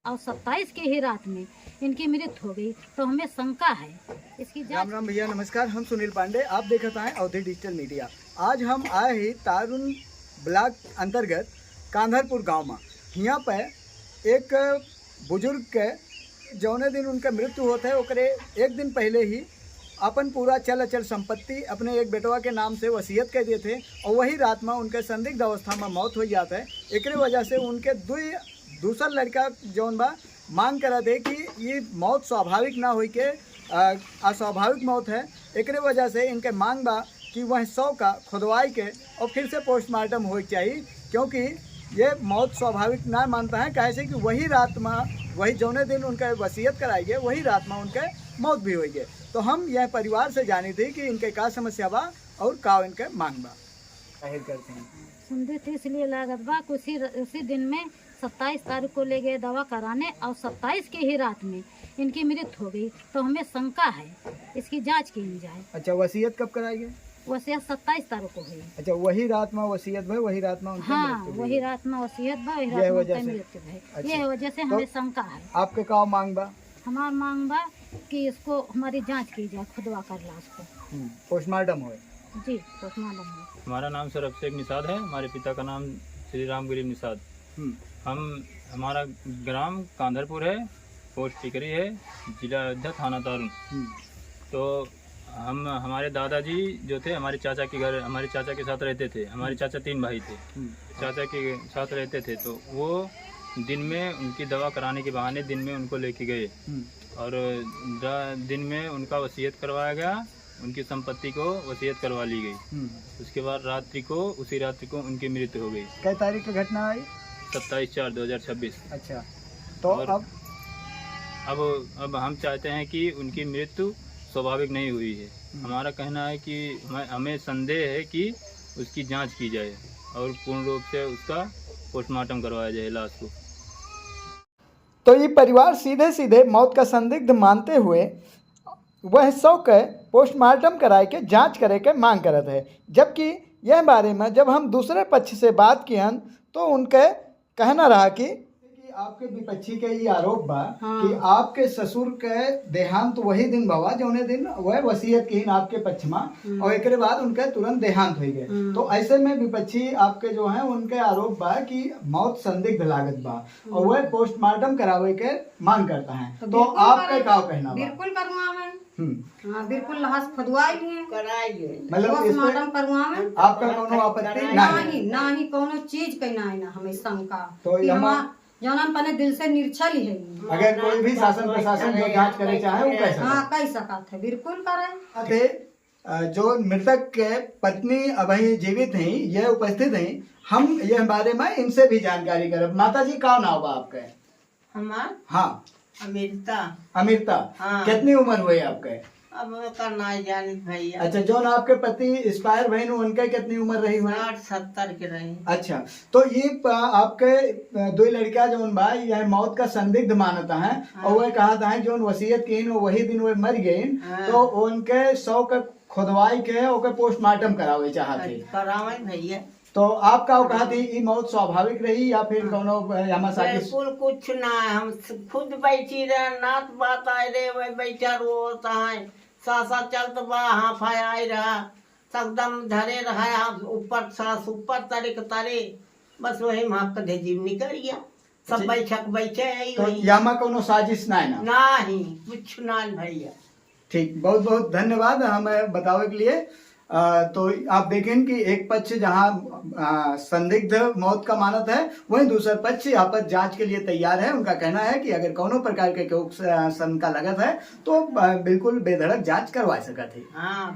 और 27 के ही रात में इनकी मृत्यु हो गई, तो हमें शंका है इसकी जांच। राम राम भैया, नमस्कार। हम सुनील पांडे, आप देख रहे हैं अवधि डिजिटल मीडिया। आज हम आए ही तारुन ब्लॉक अंतर्गत कांधरपुर गांव में। यहाँ पे एक बुजुर्ग के जौने दिन उनका मृत्यु होता है ओकरे एक दिन पहले ही अपन पूरा चल अचल संपत्ति अपने एक बेटवा के नाम से वसीयत कर दिए थे, और वही रात में उनके संदिग्ध अवस्था में मौत हो जाता है। एक वजह से उनके दूसरा लड़का जौन बा मांग करा दे कि ये मौत स्वाभाविक ना हो के अस्वाभाविक मौत है। एक वजह से इनके मांग बा कि वह शव का खुदवाई के और फिर से पोस्टमार्टम हो चाहिए, क्योंकि ये मौत स्वाभाविक ना मानता है। कैसे कि वही रात में वही जौने दिन उनका वसीयत कराई गई वही रात में उनके मौत भी हुई है। तो हम यह परिवार से जानी थी कि इनके का समस्या बा और का इनके मांग बा। जाहिर करते हैं सुनते थे इसलिए लागत बा उसी दिन में 27 तारीख को ले गए दवा कराने, और 27 के ही रात में इनकी मृत्यु हो गई, तो हमें शंका है इसकी जांच की जाए। अच्छा, वसीयत कब कराई गई? वसीयत 27 तारीख को हुई। अच्छा, वही रात में वसीयत भाई, वही रात में उनकी हाँ, मृत्यु हुई। वही रात में वसीयत बा, वही रात में उनकी मृत्यु भई। अच्छा। ये वजह से हमें शंका है। आपके का मांग बा? हमार मांग बा कि इसको हमारी जांच की जाए, खुदवा कर लाश को पोस्टमार्टम हो। जी, पोस्टमार्टम हो। हमारा नाम सर अभिषेक निषाद है। हमारे पिता का नाम श्री राम गरीब निषाद। हमारा ग्राम कांधरपुर है, पोस्ट टिकरी है, जिला अयोध्या, थाना तारुन। तो हमारे दादाजी जो थे हमारे चाचा के घर, हमारे चाचा के साथ रहते थे। हमारे चाचा 3 भाई थे, चाचा के साथ रहते थे। तो वो दिन में उनकी दवा कराने के बहाने दिन में उनको लेके गए, और दिन में उनका वसीयत करवाया गया, उनकी संपत्ति को वसीयत करवा ली गई। उसके बाद उसी रात्रि को उनकी मृत्यु हो गई। कई तारीख की घटना आई? 27/4/2026। अच्छा, तो अब हम चाहते हैं कि उनकी मृत्यु स्वाभाविक नहीं हुई है। हमारा कहना है कि हमें संदेह है कि उसकी जांच की जाए और पूर्ण रूप से उसका पोस्टमार्टम करवाया जाए लाश को। तो ये परिवार सीधे सीधे मौत का संदिग्ध मानते हुए वह शव के पोस्टमार्टम कराए के जांच करे के मांग करत है। जबकि यह बारे में जब हम दूसरे पक्ष से बात कियन तो उनके कहना रहा कि आपके विपक्षी के ये आरोप बा कि आपके ससुर के देहांत वही दिन बाबा जौने दिन वह वसीयत की आपके पक्ष में, और एक बाद उनके तुरंत देहांत हो गए। तो ऐसे में विपक्षी आपके जो है उनके आरोप बा कि मौत संदिग्ध लागत बा और वह पोस्टमार्टम करावे के मांग करता है। तो आपका क्या कहना बा? बिल्कुल करवावे। हाँ, बिल्कुल लाश खुदवाई कराएंगे, मतलब पोस्टमार्टम करवावे। आपका कोनो आपत्ति नहीं? नहीं, कोनो चीज के ना हमें शंका। तो जौन पने दिल से निर्छल है। अगर कोई भी शासन प्रशासन जो जांच करे चाहे वो कैसे? हाँ, कह सकत है, बिल्कुल करे। जो मृतक के पत्नी अभी जीवित हैं, ये उपस्थित हैं। हम यह बारे में इनसे भी जानकारी करब। माता जी का नाम बा आपके? हमार? हाँ, अमृता। हाँ। कितनी उम्र हुई आपके? अब करना जानी भैया। अच्छा, जो आपके पति एक्सपायर भई उनके कितनी उम्र रही हुई? 60-70 के रही। अच्छा, तो ये आपके 2 लड़का जो बा यह मौत का संदिग्ध मानता है। हाँ। और वह कहा है जो वसीयत की वही दिन वह मर गए। हाँ। तो उनके शव के खुदवाई के ओके पोस्टमार्टम करावे चाहते करावे भैया। तो आपका वो कहा थी मौत स्वाभाविक रही या फिर कोनो बिल्कुल कुछ ना, हम खुद बैठी रहे, नात बात आए रे, वही बैठा रोता है, सासा चलत बा, हाफ आए रहा, एकदम धरे रहा, ऊपर सास ऊपर तरे, बस वही माफ कर जीव निकल गया। सब बैठे तो यामा कोनो साजिश नहीं कुछ ना भैया। ठीक, बहुत बहुत धन्यवाद हमें बतावे के लिए। तो आप देखें कि एक पक्ष जहां संदिग्ध मौत का मानत है, वहीं दूसरा पक्ष यहाँ पर जांच के लिए तैयार है। उनका कहना है कि अगर कोनो प्रकार के शंका लगत है तो बिल्कुल बेधड़क जांच करवा सकते हैं। हाँ,